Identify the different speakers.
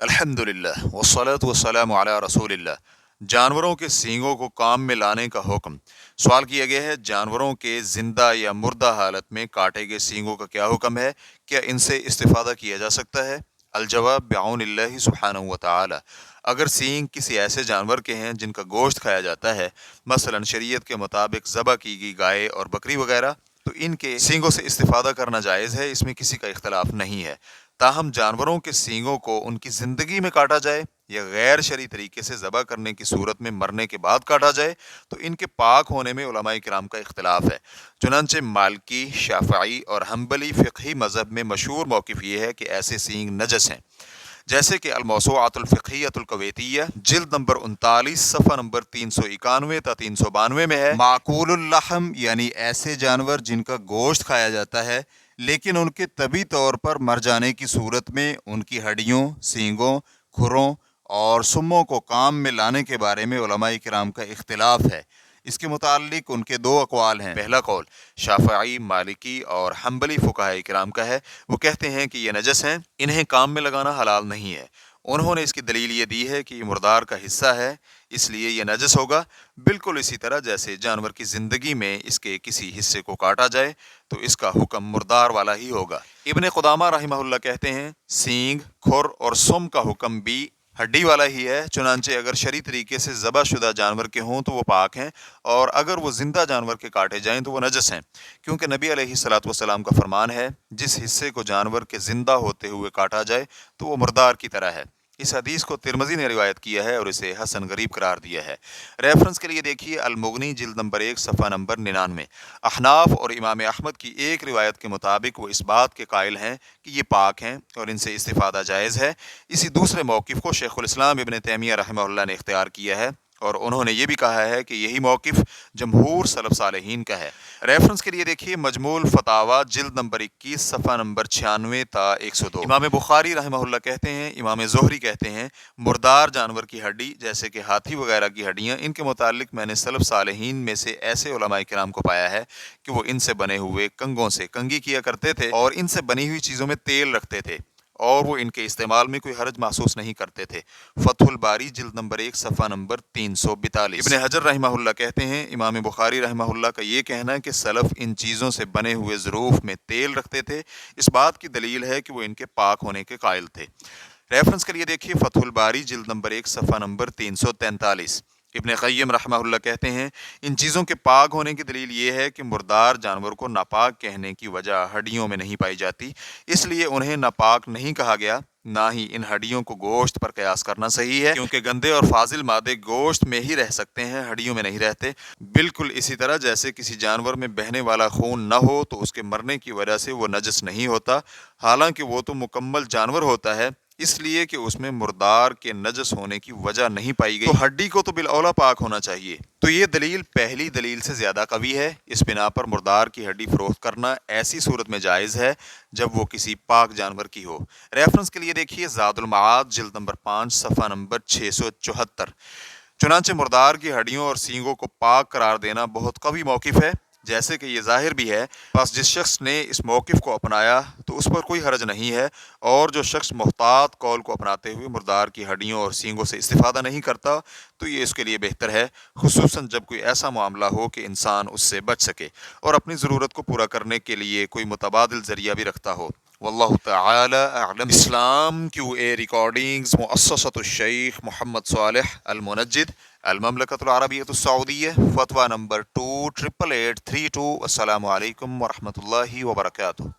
Speaker 1: अल्हम्दुलिल्लाह वस्सलातु वस्सलामु अला रसूलिल्लाह। जानवरों के सींगों को काम में लाने का हुक्म। सवाल किया गया है, जानवरों के जिंदा या मुर्दा हालत में काटे गए सींगों का क्या हुक्म है, क्या इनसे इस्तिफादा किया जा सकता है? अलजवाब बिऔनिल्लाहि सुब्हानहु व तआला। अगर सींग किसी ऐसे जानवर के हैं जिनका गोश्त खाया जाता है, मसलन शरीयत के मुताबिक ज़बह की गई गाय और बकरी वगैरह, तो इनके सींगों से इस्तिफादा करना जायज़ है, इसमें किसी का इख्तलाफ नहीं है। ताहम जानवरों के सींगों को उनकी ज़िंदगी में काटा जाए या गैर शरई तरीके से ज़बह करने की सूरत में मरने के बाद काटा जाए, तो इनके पाक होने में उलमाए किराम का इख्तलाफ है। चुनांचे मालिकी, शाफ़ई और हम्बली फ़िक़ही मज़हब में मशहूर मौक़िफ़ ये है कि ऐसे सींग नजस हैं। जैसे कि अल-मौसूअतुल फ़िक़हिय्यतुल कुवैतिय्या जिल्द नंबर 39 सफ़ा नंबर 391 ता 392 में है, माकूलुल लहम यानी ऐसे जानवर जिनका गोश्त खाया जाता है लेकिन उनके तबी तौर पर मर जाने की सूरत में उनकी हड्डियों, सींगों, खुरों और सुम्मों को काम में लाने के बारे में उलमाए किराम का इख्तिलाफ है। इसके मुताल्लिक उनके दो अक़वाल हैं। पहला कौल शाफ़ई, मालिकी और हम्बली फ़ुक़हाए किराम का है। वो कहते हैं कि ये नजस हैं, इन्हें काम में लगाना हलाल नहीं है। उन्होंने इसकी दलील ये दी है कि ये मुर्दार का हिस्सा है, इसलिए ये नजस होगा। बिल्कुल इसी तरह जैसे जानवर की ज़िंदगी में इसके किसी हिस्से को काटा जाए तो इसका हुक्म मुर्दार वाला ही होगा। इब्न क़ुदामा रहमहुल्लाह कहते हैं, सींग, खुर और सुम का हुक्म भी हड्डी वाला ही है। चुनांचे अगर शरई तरीके से ज़बह शुदा जानवर के हों तो वो पाक हैं, और अगर वो ज़िंदा जानवर के काटे जाएं तो वो नजस हैं, क्योंकि नबी अलैहिस्सलातु वस्सलाम का फरमान है, जिस हिस्से को जानवर के ज़िंदा होते हुए काटा जाए तो वो मुर्दार की तरह है। इस हदीस को तिरमिज़ी ने रिवायत किया है और इसे हसन गरीब करार दिया है। रेफरेंस के लिए देखिए अल-मुग़नी जिल्द नंबर 1 सफ़ा नंबर 99। अहनाफ और इमाम अहमद की एक रिवायत के मुताबिक वो इस बात के कायल हैं कि ये पाक हैं और इनसे इस्तिफ़ादा जायज़ है। इसी दूसरे मौक़िफ़ को शेखुल इस्लाम इब्न तैमिया रहमहुल्लाह ने इख्तियार किया है और उन्होंने ये भी कहा है कि यही मौक़िफ़ जमहूर सलफ़ सालेहीन का है। रेफरेंस के लिए देखिए मजमूल फ़तावा जिल्द नंबर 21 सफ़ा नंबर 96 ता 102। इमाम बुखारी रहमहुल्लाह कहते हैं, इमाम ज़ुहरी कहते हैं, मुर्दार जानवर की हड्डी जैसे कि हाथी वगैरह की हड्डियाँ, इनके मुतालिक मैंने सलफ़ सालेहीन में से ऐसे उलमाए किराम को पाया है कि वो इनसे बने हुए कंगों से कंघी किया करते थे और इनसे बनी हुई चीज़ों में तेल रखते थे और वो इनके इस्तेमाल में कोई हरज महसूस नहीं करते थे। फ़तहुल बारी जिल्द नंबर 1 सफ़ा नंबर 342। इब्न हजर रहमहुल्लाह कहते हैं, इमाम बुखारी रहमहुल्लाह का ये कहना है कि सलफ़ इन चीज़ों से बने हुए ज़रूफ़ में तेल रखते थे, इस बात की दलील है कि वो इनके पाक होने के कायल थे। रेफरेंस के लिए देखिए फ़तहुल बारी जिल्द नंबर 1 सफ़ा नंबर 343। इब्न क़य्यिम रहमहुल्लाह कहते हैं, इन चीज़ों के पाक होने की दलील ये है कि मुर्दार जानवर को नापाक कहने की वजह हड्डियों में नहीं पाई जाती, इसलिए उन्हें नापाक नहीं कहा गया। ना ही इन हड्डियों को गोश्त पर कयास करना सही है, क्योंकि गंदे और फाजिल मादे गोश्त में ही रह सकते हैं, हड्डियों में नहीं रहते। बिल्कुल इसी तरह जैसे किसी जानवर में बहने वाला खून न हो तो उसके मरने की वजह से वो नजस नहीं होता, हालांकि वो तो मुकम्मल जानवर होता है, इसलिए कि उसमें मुर्दार के नजस होने की वजह नहीं पाई गई, तो हड्डी को तो बिलऔला पाक होना चाहिए। तो ये दलील पहली दलील से ज़्यादा कवी है। इस बिना पर मुर्दार की हड्डी फ़रोख्त करना ऐसी सूरत में जायज़ है जब वो किसी पाक जानवर की हो। रेफरेंस के लिए देखिए ज़ादुल मआद जिल्द नंबर 5 सफ़ा नंबर 674। चुनांचे मुर्दार की हड्डियों और सींगों को पाक करार देना बहुत कवी मौक़िफ़ है, जैसे कि ये ज़ाहिर भी है। बस जिस शख्स ने इस मौक़िफ़ को अपनाया तो उस पर कोई हरज नहीं है, और जो शख्स मुहतात कौल को अपनाते हुए मुर्दार की हड्डियों और सींगों से इस्तिफ़ादा नहीं करता तो ये इसके लिए बेहतर है, खुसूसन जब कोई ऐसा मामला हो कि इंसान उससे बच सके और अपनी ज़रूरत को पूरा करने के लिए कोई मुतबादिल ज़रिया भी रखता हो। वल्लाहु तआला अअलम। इस्लाम QA रिकॉर्डिंग्स मुअस्ससतुश शेख मोहम्मद सालेह अल मुनज्जिद अल ममलकतुल अरबिय्यतुस सऊदिय्या फ़तवा नंबर 28883। अस्सलामु अलैकुम व रहमतुल्लाहि व बरकातुहू।